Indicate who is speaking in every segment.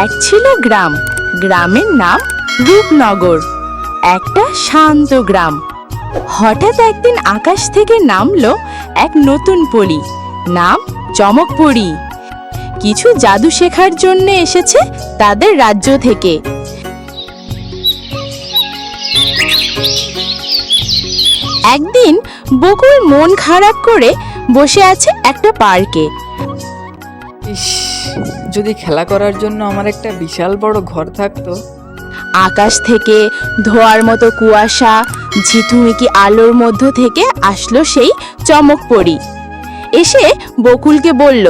Speaker 1: এক ছিল গ্রাম, গ্রামের নাম রূপনগর। একটা শান্ত গ্রাম। হঠাৎ একদিন আকাশ থেকে নামলো এক নতুন পরী, নাম চমকপরী। কিছু জাদু শেখার জন্য এসেছে তাদের রাজ্য থেকে। একদিন বকুল মন খারাপ করে বসে আছে একটা পার্কে।
Speaker 2: ইস, যদি খেলা করার জন্য আমার একটা বিশাল বড় ঘর থাকতো।
Speaker 1: আকাশ থেকে ধোয়ার মতো কুয়াশা, ঝিঠুমিকি আলোর মধ্য থেকে আসলো সেই চমকপরী। এসে বকুলকে বলল,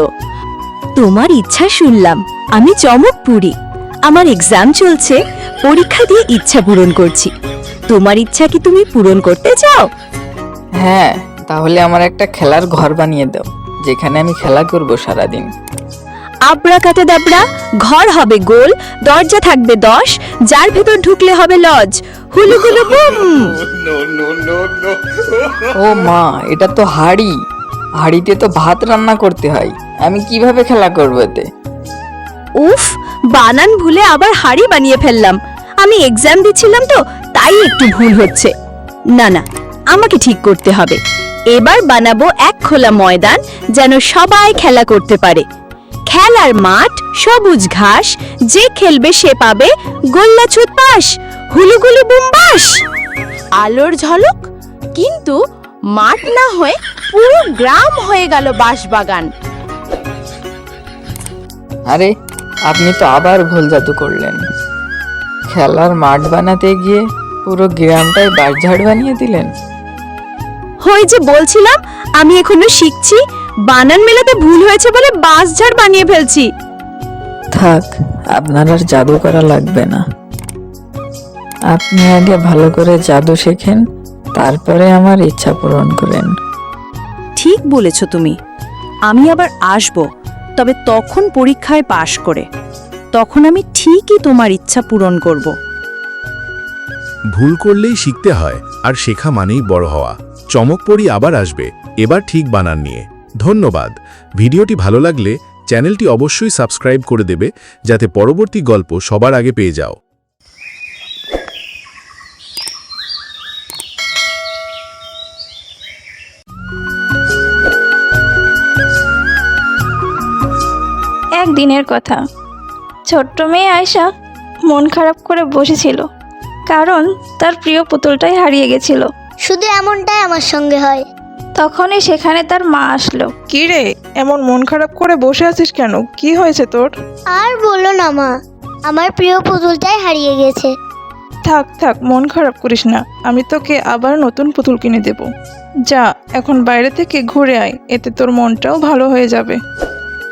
Speaker 3: তোমার ইচ্ছা শুনলাম। আমি চমকপুরী। আমার এক্সাম চলছে, পরীক্ষা দিয়ে ইচ্ছা পূরণ করছি। তোমার ইচ্ছা কি তুমি পূরণ করতে চাও?
Speaker 2: হ্যাঁ, তাহলে আমার একটা খেলার ঘর বানিয়ে দাও, যেখানে আমি খেলা করব সারাদিন।
Speaker 3: আবড়া কাটা দাবড়া, ঘর হবে গোল, দরজা থাকবে 10, যার ভেতর ঢুকলে হবে লজ। হুলুগুলু বুম।
Speaker 2: ও মা, এটা তো হাঁড়ি। হাঁড়িতে তো ভাত রান্না করতে হয়। আমি কিভাবে খেলা করবো এতে?
Speaker 3: উফ, বানান ভুলে আবার হাড়ি বানিয়ে ফেললাম। আমি এক্সাম দিচ্ছিলাম তো, তাই একটু ভুল হচ্ছে। না না, আমাকে ঠিক করতে হবে। এবার বানাবো এক খোলা ময়দান, যেন সবাই খেলা করতে পারে। খেলার মাঠ, সবুজ ঘাস, যে খেলবে সে পাবে গোল্লাছুট পাস। হুলুগুলু বুমবাস।
Speaker 1: আলোর ঝলক, কিন্তু মাঠ না হয়ে পুরো গ্রাম হয়ে গেল বাঁশবাগান।
Speaker 2: আরে, আপনি তো আবার ভুল জাদু করলেন। খেলার মাঠ বানাতে গিয়ে পুরো গ্রামটাই বাঁশঝাড় বানিয়ে দিলেন।
Speaker 3: হই যে বলছিলাম, আমি এখনো শিখছি। বানান মেলাতে ভুল হয়েছে বলে বাঁশঝাড় বানিয়ে ফেলছি।
Speaker 2: থাক, আপনার আর জাদু করা লাগবে না। আপনি আগে ভালো করে জাদু শেখেন, তারপরে আমার ইচ্ছা পূরণ করেন।
Speaker 3: ঠিক বলেছ তুমি। আমি আবার আসব, তবে তখন পরীক্ষায় পাশ করে। তখন আমি ঠিকই তোমার ইচ্ছা পূরণ করব।
Speaker 4: ভুল করলেই শিখতে হয়, আর শেখা মানেই বড় হওয়া। চমকপরী আবার আসবে, এবার ঠিক বানান নিয়ে। ধন্যবাদ। ভিডিওটি ভালো লাগলে চ্যানেলটি অবশ্যই সাবস্ক্রাইব করে দেবে, যাতে পরবর্তী গল্প সবার আগে পেয়ে যাও।
Speaker 5: একদিনের কথা। ছোট্ট মেয়ে আয়শা মন খারাপ করে বসেছিল, কারণ তার প্রিয় পুতুলটাই হারিয়ে গেছিল।
Speaker 6: শুধু এমনটাই আমার সঙ্গে হয়।
Speaker 5: তখনই সেখানে তার মা আসলো।
Speaker 7: কি রে, এমন মন খারাপ করে বসে আছিস কেন? কি হয়েছে তোর?
Speaker 6: আর বলো না মা, আমার প্রিয় পুতুলটাই হারিয়ে গেছে।
Speaker 7: থাক থাক, মন খারাপ করিস না। আমি তোকে আবার নতুন পুতুল কিনে দেব। যা, এখন বাইরে থেকে ঘুরে আয়, এতে তোর মনটাও ভালো হয়ে যাবে।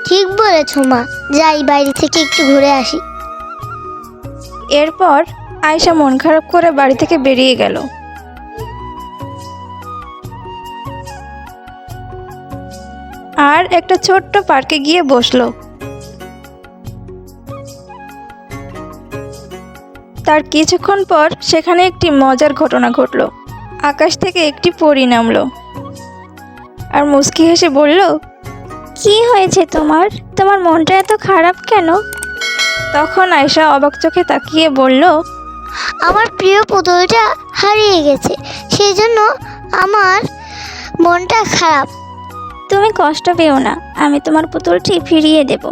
Speaker 6: ঠিক বলেছ মা, যাই বাইরে থেকে একটু ঘুরে আসি।
Speaker 5: এরপর আয়শা মন খারাপ করে বাড়ি থেকে বেরিয়ে গেল। আর একটা ছোট্ট পার্কে গিয়ে বসলো। তার কিছুক্ষণ পর সেখানে একটি মজার ঘটনা ঘটলো। আকাশ থেকে একটি পরী নামলো আর মুচকি হেসে বলল, কি হয়েছে তোমার? তোমার মনটা এত খারাপ কেন? তখন আয়শা অবাক চোখে তাকিয়ে বলল,
Speaker 6: আমার প্রিয় পুতুলটা হারিয়ে গেছে, সেই জন্য আমার মনটা খারাপ।
Speaker 5: তুমি কষ্ট পেও না, আমি তোমার পুতুলটি ফিরিয়ে দেব,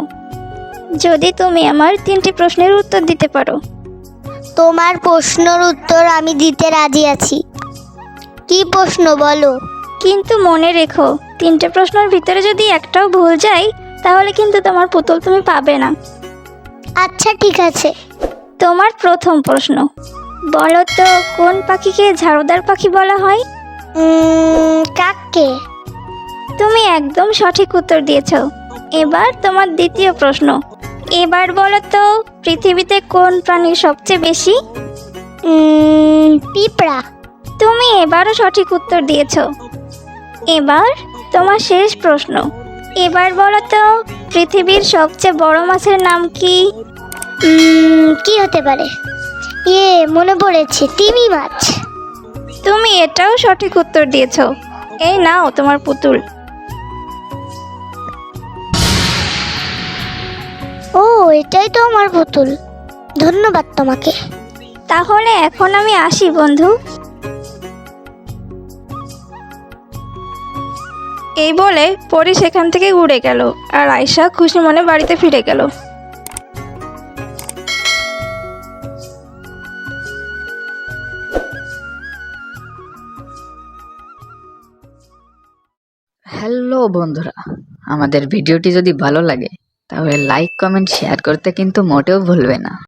Speaker 5: যদি তুমি আমার 3টি প্রশ্নের উত্তর দিতে পারো।
Speaker 6: তোমার প্রশ্নের উত্তর আমি দিতে রাজি আছি। কি প্রশ্ন বলো?
Speaker 5: কিন্তু মনে রেখো, 3টে প্রশ্নের ভিতরে যদি একটাও ভুল যায়, তাহলে কিন্তু তোমার পুতুল তুমি পাবে না।
Speaker 6: আচ্ছা ঠিক আছে।
Speaker 5: তোমার প্রথম প্রশ্ন, বলো তো কোন পাখিকে ঝাড়ুদার পাখি বলা হয়?
Speaker 6: কাককে।
Speaker 5: তুমি একদম সঠিক উত্তর দিয়েছো। এবার তোমার দ্বিতীয় প্রশ্ন, এবার বলো তো পৃথিবীতে কোন প্রাণী সবচেয়ে বেশি?
Speaker 6: পিঁপড়া।
Speaker 5: তুমি এবারও সঠিক উত্তর দিয়েছো। এবার তোমার শেষ প্রশ্ন, এবার বলো তো পৃথিবীর সবচেয়ে বড় মাছের নাম কি?
Speaker 6: কি হতে পারে? মনে পড়েছে, তিমি মাছ।
Speaker 5: তুমি এটাও সঠিক উত্তর দিয়েছো। এই নাও তোমার পুতুল।
Speaker 6: ও এটাই তো আমার পুতুল। ধন্যবাদ তোমাকে। তাহলে এখন আমি আসি বন্ধু।
Speaker 5: এই বলে পরি সেখান থেকে উড়ে গেল আর আয়শা খুশি মনে বাড়িতে ফিরে গেল।
Speaker 2: হ্যালো বন্ধুরা, আমাদের ভিডিওটি যদি ভালো লাগে তাহলে লাইক, কমেন্ট, শেয়ার করতে কিন্তু মোটেও ভুলবে না।